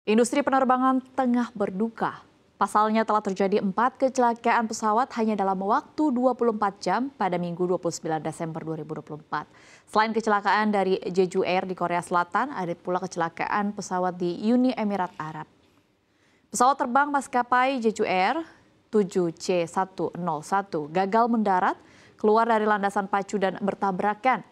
Industri penerbangan tengah berduka. Pasalnya telah terjadi 4 kecelakaan pesawat hanya dalam waktu 24 jam pada Minggu 29 Desember 2024. Selain kecelakaan dari Jeju Air di Korea Selatan, ada pula kecelakaan pesawat di Uni Emirat Arab. Pesawat terbang maskapai Jeju Air 7C101 gagal mendarat, keluar dari landasan pacu dan bertabrakan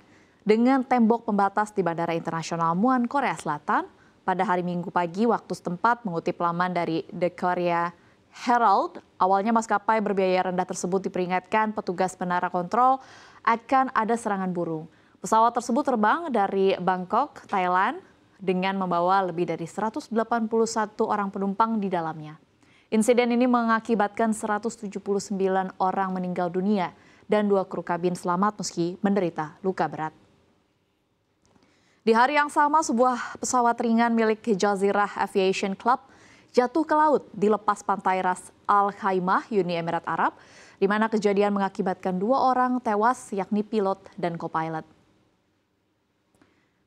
dengan tembok pembatas di Bandara Internasional Muan, Korea Selatan pada hari Minggu pagi waktu setempat. Mengutip laman dari The Korea Herald, awalnya maskapai berbiaya rendah tersebut diperingatkan petugas menara kontrol akan ada serangan burung. Pesawat tersebut terbang dari Bangkok, Thailand dengan membawa lebih dari 181 orang penumpang di dalamnya. Insiden ini mengakibatkan 179 orang meninggal dunia dan 2 kru kabin selamat meski menderita luka berat. Di hari yang sama, sebuah pesawat ringan milik Jazeera Aviation Club jatuh ke laut di lepas pantai Ras Al Khaimah, Uni Emirat Arab, di mana kejadian mengakibatkan 2 orang tewas, yakni pilot dan co-pilot.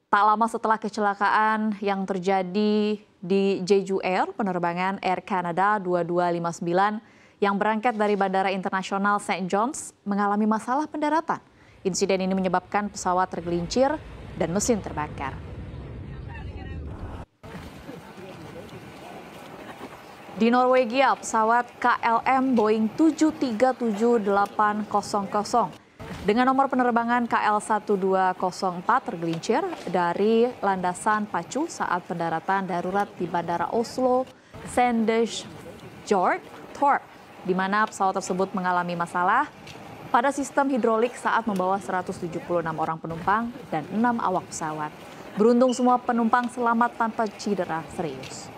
Tak lama setelah kecelakaan yang terjadi di Jeju Air, penerbangan Air Canada 2259 yang berangkat dari Bandara Internasional St. John's mengalami masalah pendaratan. Insiden ini menyebabkan pesawat tergelincir dan mesin terbakar. Di Norwegia, pesawat KLM Boeing 737-800 dengan nomor penerbangan KL1204 tergelincir dari landasan pacu saat pendaratan darurat di Bandara Oslo Sandefjord Torp, di mana pesawat tersebut mengalami masalah pada sistem hidrolik saat membawa 176 orang penumpang dan 6 awak pesawat. Beruntung semua penumpang selamat tanpa cedera serius.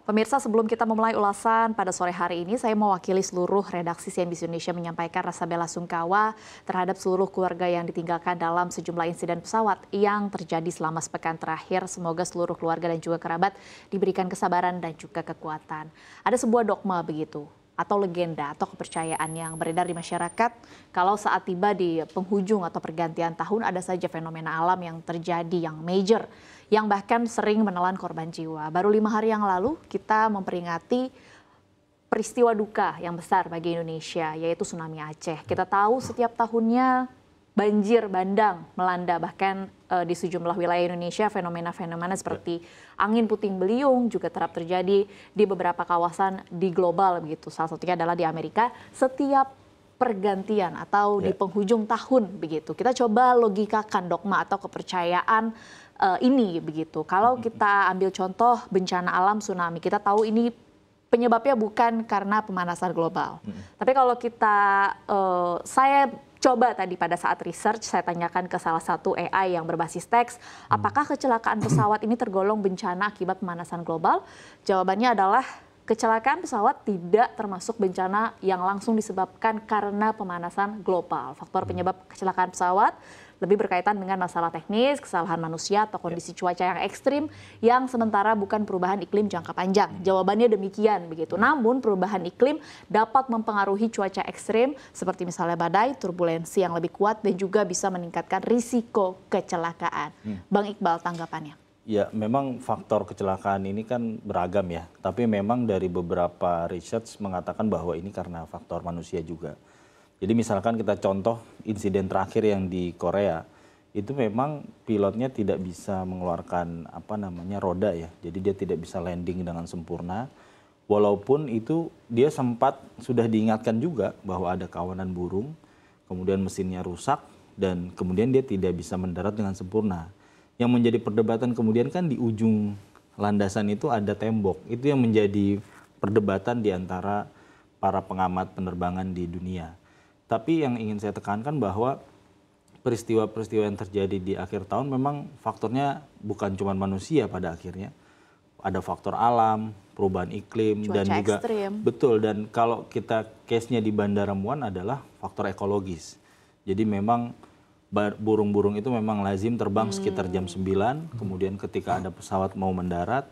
Pemirsa, sebelum kita memulai ulasan pada sore hari ini, saya mewakili seluruh redaksi CNBC Indonesia menyampaikan rasa bela sungkawa terhadap seluruh keluarga yang ditinggalkan dalam sejumlah insiden pesawat yang terjadi selama sepekan terakhir. Semoga seluruh keluarga dan juga kerabat diberikan kesabaran dan juga kekuatan. Ada sebuah dogma begitu, atau legenda atau kepercayaan yang beredar di masyarakat, kalau saat tiba di penghujung atau pergantian tahun ada saja fenomena alam yang terjadi yang major, yang bahkan sering menelan korban jiwa. Baru 5 hari yang lalu kita memperingati peristiwa duka yang besar bagi Indonesia, yaitu tsunami Aceh. Kita tahu setiap tahunnya banjir bandang melanda, bahkan di sejumlah wilayah Indonesia fenomena-fenomena seperti angin puting beliung juga kerap terjadi di beberapa kawasan di global begitu. Salah satunya adalah di Amerika setiap pergantian atau di penghujung tahun begitu. Kita coba logikakan dogma atau kepercayaan ini begitu. Kalau kita ambil contoh bencana alam tsunami, kita tahu ini penyebabnya bukan karena pemanasan global. Tapi kalau saya coba tadi pada saat research, saya tanyakan ke salah satu AI yang berbasis teks, apakah kecelakaan pesawat ini tergolong bencana akibat pemanasan global? Jawabannya adalah kecelakaan pesawat tidak termasuk bencana yang langsung disebabkan karena pemanasan global. Faktor penyebab kecelakaan pesawat lebih berkaitan dengan masalah teknis, kesalahan manusia, atau kondisi cuaca yang ekstrim yang sementara bukan perubahan iklim jangka panjang. Jawabannya demikian begitu. Namun perubahan iklim dapat mempengaruhi cuaca ekstrim seperti misalnya badai, turbulensi yang lebih kuat, dan juga bisa meningkatkan risiko kecelakaan. Bang Iqbal, tanggapannya? Ya, memang faktor kecelakaan ini kan beragam ya. Tapi memang dari beberapa research mengatakan bahwa ini karena faktor manusia juga. Jadi misalkan kita contoh insiden terakhir yang di Korea, itu memang pilotnya tidak bisa mengeluarkan roda ya. Jadi dia tidak bisa landing dengan sempurna. Walaupun itu dia sempat sudah diingatkan juga bahwa ada kawanan burung, kemudian mesinnya rusak, dan kemudian dia tidak bisa mendarat dengan sempurna. Yang menjadi perdebatan kemudian kan di ujung landasan itu ada tembok. Itu yang menjadi perdebatan di antara para pengamat penerbangan di dunia. Tapi yang ingin saya tekankan bahwa peristiwa-peristiwa yang terjadi di akhir tahun memang faktornya bukan cuma manusia pada akhirnya. Ada faktor alam, perubahan iklim, cuaca dan juga ekstrim. Betul, dan kalau kita case-nya di Bandara Muan adalah faktor ekologis. Jadi memang burung-burung itu memang lazim terbang sekitar jam 9, kemudian ketika ada pesawat mau mendarat.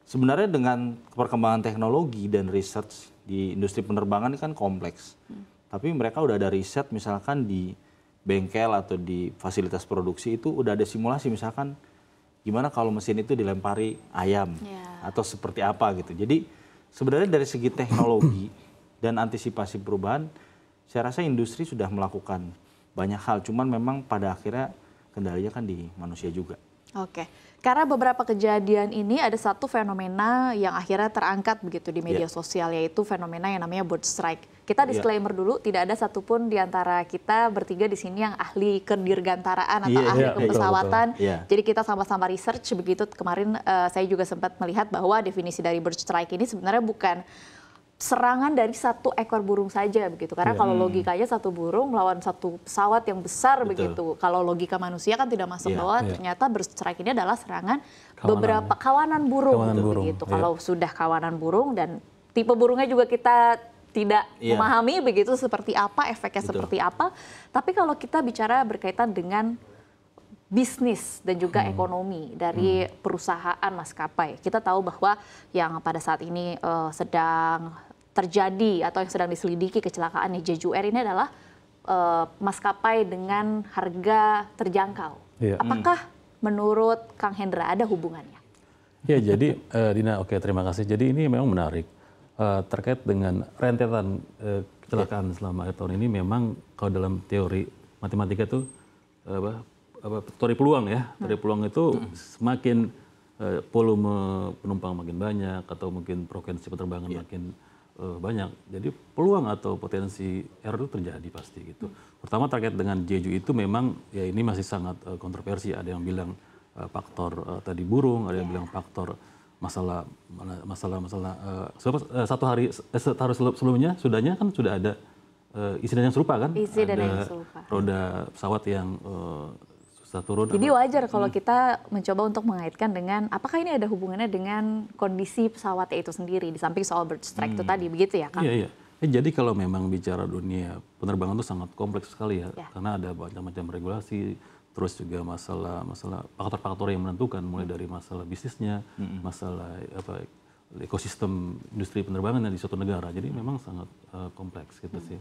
Sebenarnya dengan perkembangan teknologi dan research di industri penerbangan ini kan kompleks. Tapi mereka udah ada riset misalkan di bengkel atau di fasilitas produksi itu udah ada simulasi, misalkan gimana kalau mesin itu dilempari ayam atau seperti apa gitu. Jadi sebenarnya dari segi teknologi dan antisipasi perubahan, saya rasa industri sudah melakukan banyak hal, cuman memang pada akhirnya kendalinya kan di manusia juga. Oke, karena beberapa kejadian ini ada satu fenomena yang akhirnya terangkat begitu di media sosial, yaitu fenomena yang namanya bird strike. Kita disclaimer dulu, tidak ada satupun di antara kita bertiga di sini yang ahli kedirgantaraan atau ahli kepesawatan. Jadi kita sama-sama research begitu. Kemarin saya juga sempat melihat bahwa definisi dari bird strike ini sebenarnya bukan serangan dari satu ekor burung saja begitu, karena kalau logikanya satu burung melawan satu pesawat yang besar begitu, kalau logika manusia kan tidak masuk bahwa ternyata bird strike ini adalah serangan beberapa kawanan burung begitu. Kalau sudah kawanan burung dan tipe burungnya juga kita tidak memahami begitu seperti apa, efeknya seperti apa, tapi kalau kita bicara berkaitan dengan bisnis dan juga ekonomi dari perusahaan maskapai. Kita tahu bahwa yang pada saat ini sedang terjadi atau yang sedang diselidiki kecelakaan di Jeju Air ini adalah maskapai dengan harga terjangkau. Apakah menurut Kang Hendra ada hubungannya? Ya, jadi Dina, oke, terima kasih. Jadi ini memang menarik terkait dengan rentetan kecelakaan selama tahun ini. Memang kalau dalam teori matematika itu teori peluang ya, teori peluang itu semakin volume penumpang makin banyak atau mungkin frekuensi penerbangan makin banyak, jadi peluang atau potensi error itu terjadi pasti gitu. Pertama terkait dengan Jeju itu memang ya ini masih sangat kontroversi. Ada yang bilang faktor tadi burung, ada yang bilang faktor masalah satu hari sebelumnya kan sudah ada insiden yang serupa kan, ada roda pesawat yang turun. Jadi wajar kalau kita mencoba untuk mengaitkan dengan apakah ini ada hubungannya dengan kondisi pesawatnya itu sendiri di samping soal bird strike itu tadi, begitu ya Kang? Iya. Jadi kalau memang bicara dunia penerbangan itu sangat kompleks sekali ya, karena ada macam-macam regulasi, terus juga masalah faktor-faktor yang menentukan, mulai dari masalah bisnisnya, masalah ekosistem industri penerbangan di suatu negara. Jadi memang sangat kompleks gitu sih.